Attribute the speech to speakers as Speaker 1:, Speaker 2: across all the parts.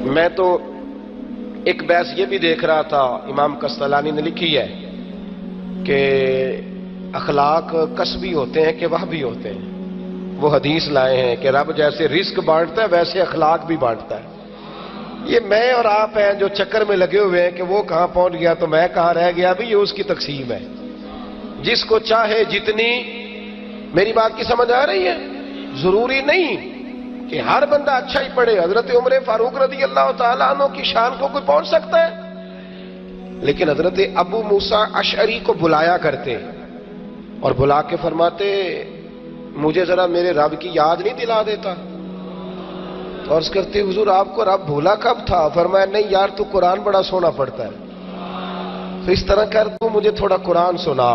Speaker 1: میں تو ایک بحث یہ بھی دیکھ رہا تھا، امام قسطلانی نے لکھی ہے کہ اخلاق کسبی ہوتے ہیں کہ وہبی ہوتے ہیں۔ وہ حدیث لائے ہیں کہ رب جیسے رزق بانٹتا ہے ویسے اخلاق بھی بانٹتا ہے۔ یہ میں اور آپ ہیں جو چکر میں لگے ہوئے ہیں کہ وہ کہاں پہنچ گیا تو میں کہاں رہ گیا، بھی یہ اس کی تقسیم ہے، جس کو چاہے جتنی۔ میری بات کی سمجھ آ رہی ہے؟ ضروری نہیں کہ ہر بندہ اچھا ہی پڑھے۔ حضرت عمر فاروق رضی اللہ تعالیٰ عنہ کی شان کو کوئی پہنچ سکتا ہے؟ لیکن حضرت ابو موسیٰ اشعری کو بلایا کرتے اور بلا کے فرماتے مجھے ذرا میرے رب کی یاد نہیں دلا دیتا؟ تو عرض کرتے حضور آپ کو رب بھولا کب تھا؟ فرمایا نہیں یار تو قرآن بڑا سونا پڑھتا ہے، تو اس طرح کر تو مجھے تھوڑا قرآن سنا۔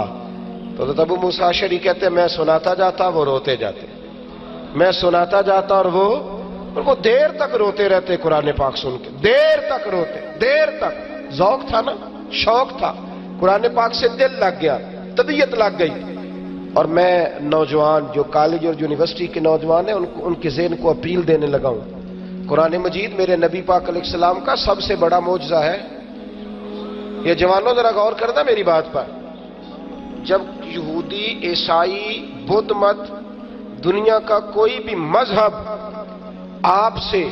Speaker 1: تو حضرت ابو موسیٰ اشعری کہتے میں سناتا جاتا وہ روتے جاتے، میں سناتا جاتا اور وہ دیر تک روتے رہتے قرآن پاک سن کے، دیر تک روتے، دیر تک۔ ذوق تھا نا، شوق تھا، قرآن پاک سے دل لگ گیا، طبیعت لگ گئی۔ اور میں نوجوان جو کالج اور یونیورسٹی کے نوجوان ہیں ان کے ذہن کو اپیل دینے لگا ہوں، قرآن مجید میرے نبی پاک علیہ السلام کا سب سے بڑا معجزہ ہے۔ یہ جوانوں ذرا غور کرنا میری بات پر۔ جب یہودی، عیسائی، بدھ مت، دنیا کا کوئی بھی مذہب آپ سے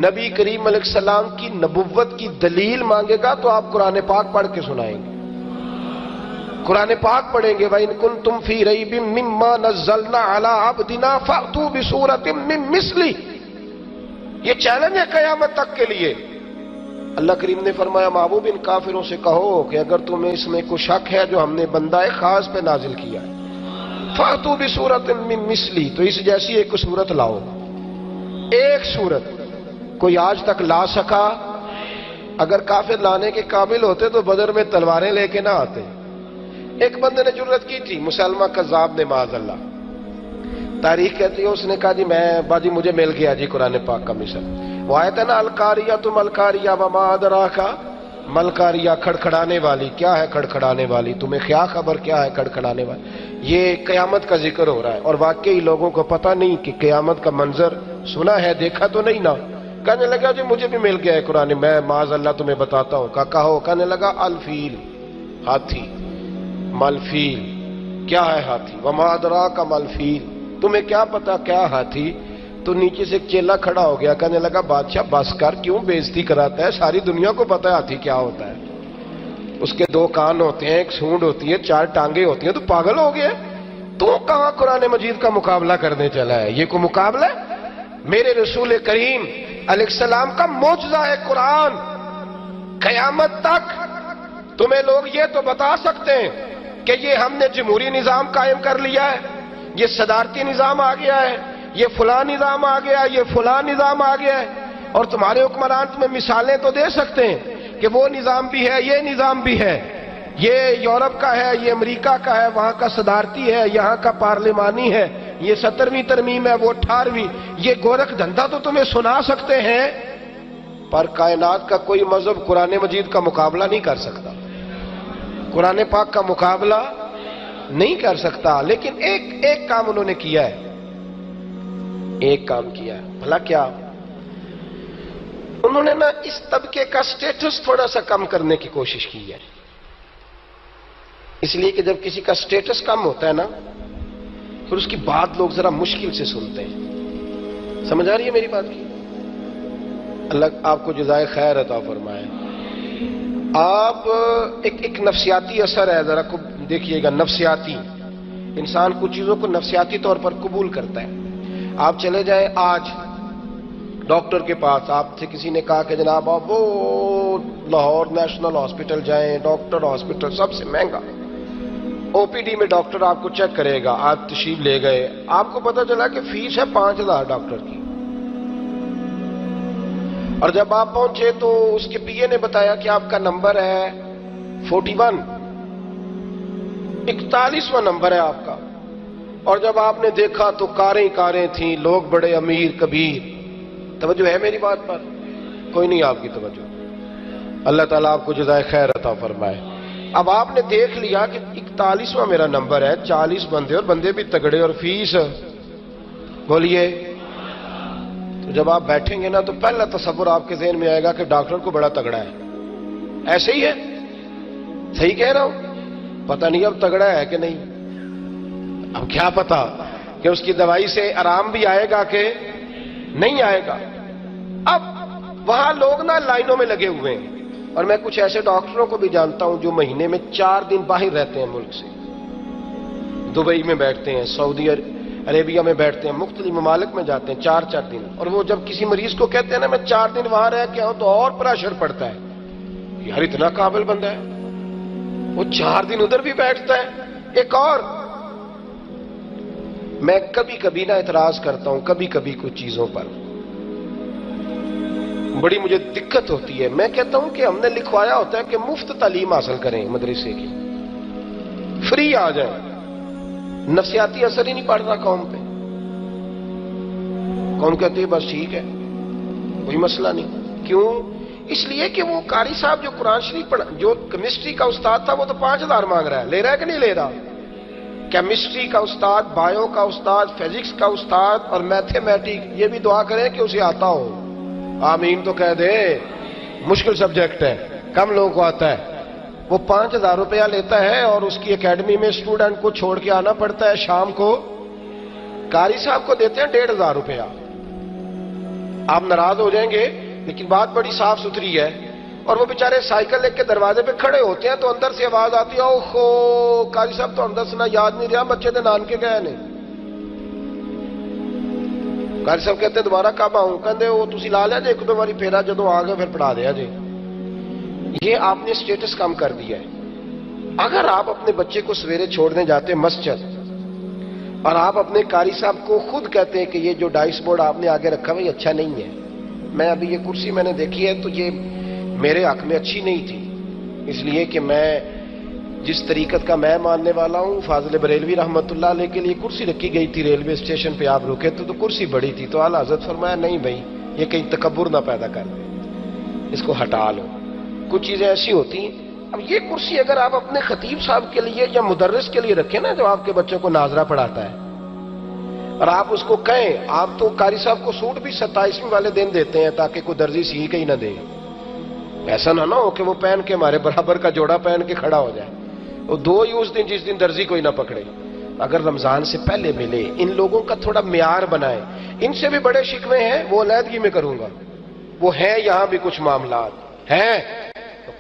Speaker 1: نبی کریم علیہ السلام کی نبوت کی دلیل مانگے گا تو آپ قرآن پاک پڑھ کے سنائیں گے، قرآن پاک پڑھیں گے۔ وَإِن كُنتُمْ فِي رَيْبٍ مِّمَّا نَزَّلْنَا عَلَىٰ عَبْدِنَا فَأْتُوا بِسُورَةٍ مِّن مِّثْلِهِ۔ یہ چیلنج ہے قیامت تک کے لیے۔ اللہ کریم نے فرمایا محبوب ان کافروں سے کہو کہ اگر تمہیں اس میں کوئی شک ہے جو ہم نے بندہ خاص پہ نازل کیا ہے، فَأْتُوا بِسُورَةٍ مِّن مِّثْلِهِ، تو اس جیسی ایک صورت لاؤ۔ ایک صورت کوئی آج تک لا سکا؟ اگر کافر لانے کے قابل ہوتے تو بدر میں تلواریں لے کے نہ آتے۔ ایک بندے نے جرت کی تھی، مسلمہ کذاب نے، معاذ اللہ، تاریخ کہتی ہے اس نے کہا جی باجی مجھے مل گیا جی قرآن پاک کا مثل۔ وہ آیت ہے نا القاریہ تم القاریہ وما ادراک ملکاریہ، کھڑکھڑانے والی۔ کیا ہے کھڑکھڑانے والی؟ تمہیں کیا خبر کیا ہے کھڑکھڑانے والی؟ یہ قیامت کا ذکر ہو رہا ہے، اور واقعی لوگوں کو پتہ نہیں کہ قیامت کا منظر سنا ہے، دیکھا تو نہیں نا۔ کہنے لگا جی مجھے بھی مل گیا ہے قرآن، میں معاذ اللہ تمہیں بتاتا ہوں۔ کہو۔ کہنے لگا الفیل، ہاتھی، ملفیل۔ کیا ہے ہاتھی؟ وما ادراک ملفیل، تمہیں کیا پتا کیا ہاتھی؟ تو نیچے سے ایک چیلا کھڑا ہو گیا، کہنے لگا بادشاہ بس کر، کیوں بےزتی کراتا ہے؟ ساری دنیا کو پتا ہے ہاتھی کیا ہوتا ہے۔ اس کے 2 کان ہوتے ہیں، ایک سونڈ ہوتی ہے، 4 ٹانگیں ہوتی ہیں، تو پاگل ہو گیا؟ تو کہاں قرآن مجید کا مقابلہ کرنے چلا ہے؟ یہ کوئی مقابلہ ہے؟ میرے رسول کریم علیہ السلام کا معجزہ ہے قرآن۔ قیامت تک تمہیں لوگ یہ تو بتا سکتے ہیں کہ یہ ہم نے جمہوری نظام قائم کر لیا ہے، یہ صدارتی نظام آ گیا ہے، یہ فلاں نظام آ گیا، یہ فلاں نظام آ گیا ہے، اور تمہارے حکمران تمہیں مثالیں تو دے سکتے ہیں کہ وہ نظام بھی ہے، یہ نظام بھی ہے، یہ یورپ کا ہے، یہ امریکہ کا ہے، وہاں کا صدارتی ہے، یہاں کا پارلیمانی ہے، یہ 17ویں ترمیم ہے، وہ 18ویں، یہ گورکھ دھندا تو تمہیں سنا سکتے ہیں، پر کائنات کا کوئی مذہب قرآن مجید کا مقابلہ نہیں کر سکتا، قرآن پاک کا مقابلہ نہیں کر سکتا۔ لیکن ایک کام انہوں نے کیا ہے، ایک کام کیا ہے، بھلا کیا؟ انہوں نے نا اس طبقے کا سٹیٹس تھوڑا سا کم کرنے کی کوشش کی ہے۔ اس لیے کہ جب کسی کا سٹیٹس کم ہوتا ہے نا پھر اس کی بات لوگ ذرا مشکل سے سنتے ہیں۔ سمجھ آ رہی ہے میری بات کی؟ اللہ آپ کو جزائے خیر عطا فرمائے۔ آپ ایک نفسیاتی اثر ہے، ذرا دیکھیے گا، نفسیاتی، انسان کچھ چیزوں کو نفسیاتی طور پر قبول کرتا ہے۔ آپ چلے جائیں آج ڈاکٹر کے پاس، آپ سے کسی نے کہا کہ جناب آپ وہ لاہور نیشنل ہاسپٹل جائیں، ڈاکٹر ہاسپٹل سب سے مہنگا، او پی ڈی میں ڈاکٹر آپ کو چیک کرے گا، آپ تشریف لے گئے، آپ کو پتا چلا کہ فیس ہے 5000 ڈاکٹر کی، اور جب آپ پہنچے تو اس کے پی اے نے بتایا کہ آپ کا نمبر ہے 41، 41واں نمبر ہے آپ کا، اور جب آپ نے دیکھا تو کاریں کاریں تھیں، لوگ بڑے امیر کبیر۔ توجہ ہے میری بات پر؟ کوئی نہیں آپ کی توجہ؟ اللہ تعالیٰ آپ کو جزائے خیر عطا فرمائے۔ اب آپ نے دیکھ لیا کہ 41واں میرا نمبر ہے، 40 بندے، اور بندے بھی تگڑے، اور فیس بولیے تو جب آپ بیٹھیں گے نا تو پہلا تصور آپ کے ذہن میں آئے گا کہ ڈاکٹر کو بڑا تگڑا ہے. ایسے ہی ہے؟ صحیح کہہ رہا ہوں؟ پتہ نہیں اب تگڑا ہے کہ نہیں. اب کیا پتا کہ اس کی دوائی سے آرام بھی آئے گا کہ نہیں آئے گا. اب وہاں لوگ نا لائنوں میں لگے ہوئے ہیں. اور میں کچھ ایسے ڈاکٹروں کو بھی جانتا ہوں جو مہینے میں 4 دن باہر رہتے ہیں ملک سے. دبئی میں بیٹھتے ہیں، سعودی عربیہ میں بیٹھتے ہیں، مختلف ممالک میں جاتے ہیں 4 دن. اور وہ جب کسی مریض کو کہتے ہیں نا میں 4 دن وہاں رہ کے آؤں تو اور پریشر پڑتا ہے. یار اتنا قابل بندہ ہے، وہ 4 دن ادھر بھی بیٹھتا ہے. ایک اور میں کبھی کبھی نا اعتراض کرتا ہوں کبھی کبھی کچھ چیزوں پر، بڑی مجھے دقت ہوتی ہے. میں کہتا ہوں کہ ہم نے لکھوایا ہوتا ہے کہ مفت تعلیم حاصل کریں، مدرسے کی فری آ جائیں. نفسیاتی اثر ہی نہیں پڑ رہا قوم پہ. قوم کہتی ہے بس ٹھیک ہے کوئی مسئلہ نہیں. کیوں؟ اس لیے کہ وہ قاری صاحب جو قرآن شریف جو کیمسٹری کا استاد تھا وہ تو 5,000 مانگ رہا ہے. لے رہا ہے کہ نہیں لے رہا؟ کیمسٹری کا استاد، بایو کا استاد، فزکس کا استاد اور میتھمیٹک، یہ بھی دعا کریں کہ اسے آتا ہو. آمین تو کہہ دے. مشکل سبجیکٹ ہے، کم لوگوں کو آتا ہے. وہ 5,000 روپیہ لیتا ہے اور اس کی اکیڈمی میں اسٹوڈنٹ کو چھوڑ کے آنا پڑتا ہے شام کو. قاری صاحب کو دیتے ہیں 1,500 روپیہ. آپ ناراض ہو جائیں گے لیکن بات بڑی صاف ستھری ہے. اور وہ بیچارے سائیکل لے کے دروازے پہ کھڑے ہوتے ہیں تو اندر سے آواز آتی ہے اوہو قاری صاحب تو اندر سے نہ یاد نہیں رہا بچے دے نان کے گئے نہیں. قاری صاحب کہتے ہیں دوبارہ کب آؤں؟ کہتے وہ تسی لا لیا جی 1-2 باری پھیرا جدو آ گئے پھر پڑھا دیا جی. یہ آپ نے سٹیٹس کم کر دیا ہے. اگر آپ اپنے بچے کو سویرے چھوڑنے جاتے مسجد اور آپ اپنے قاری صاحب کو خود کہتے ہیں کہ یہ جو ڈائس بورڈ آپ نے آگے رکھا ہوا یہ اچھا نہیں ہے، میں ابھی یہ کرسی میں نے دیکھی ہے تو یہ میرے حق میں اچھی نہیں تھی، اس لیے کہ میں جس طریقت کا میں ماننے والا ہوں، فاضل بریلوی رحمت اللہ علیہ کے لیے کرسی رکھی گئی تھی ریلوے اسٹیشن پہ، آپ رکے تو کرسی بڑی تھی تو اعلیٰ حضرت فرمایا نہیں بھائی یہ کہیں تکبر نہ پیدا کر دے، اس کو ہٹا لو. کچھ چیزیں ایسی ہوتی ہیں. اب یہ کرسی اگر آپ اپنے خطیب صاحب کے لیے یا مدرس کے لیے رکھیں نا جو آپ کے بچوں کو ناظرہ پڑھاتا ہے، اور آپ اس کو کہیں، آپ تو قاری صاحب کو سوٹ بھی 27ویں والے دن دیتے ہیں تاکہ کوئی درزی سی کہیں نہ دے. ایسا نہ ہو کہ وہ پہن کے ہمارے برابر کا جوڑا پہن کے کھڑا ہو جائے. وہ 2 ہی اس دن جس دن درزی کوئی نہ پکڑے. اگر رمضان سے پہلے ملے ان لوگوں کا تھوڑا معیار بنائے. ان سے بھی بڑے شکوے ہیں وہ علیحدگی میں کروں گا، وہ ہیں یہاں بھی کچھ معاملات ہیں.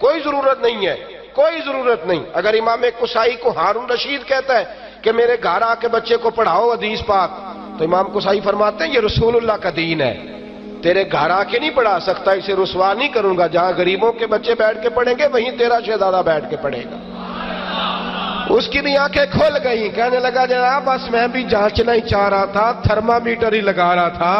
Speaker 1: کوئی ضرورت نہیں ہے، کوئی ضرورت نہیں. اگر امام قصائی کو ہارون رشید کہتا ہے کہ میرے گھر آ کے بچے کو پڑھاؤ حدیث پاک، تو امام قصائی فرماتے ہیں یہ رسول اللہ کا دین ہے. تیرے گھر آ کے نہیں پڑھا سکتا، اسے رسوا نہیں کروں گا. جہاں غریبوں کے بچے بیٹھ کے پڑھیں گے وہیں تیرا شہزادہ بیٹھ کے پڑھے گا. اس کی بھی آنکھیں کھل گئی، کہنے لگا جناب بس میں بھی جانچنا ہی چاہ رہا تھا، تھرمامیٹر ہی لگا رہا تھا.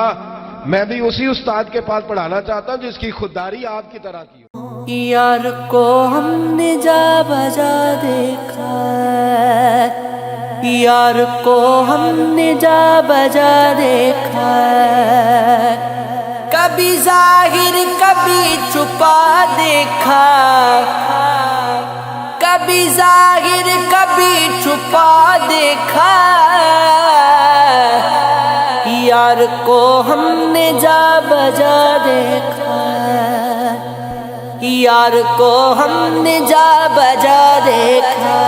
Speaker 1: میں بھی اسی استاد کے پاس پڑھانا چاہتا ہوں جس کی خودداری آپ کی طرح کی ہو.
Speaker 2: یار کو ہم نے جا بجا دیکھا، یار کو ہم نے جا بجا دیکھا، کبھی ظاہر کبھی چھپا دیکھا، کبھی ظاہر کبھی چھپا دیکھا. یار کو ہم نے جا بجا دیکھا، یار کو ہم نے جا بجا دیکھا.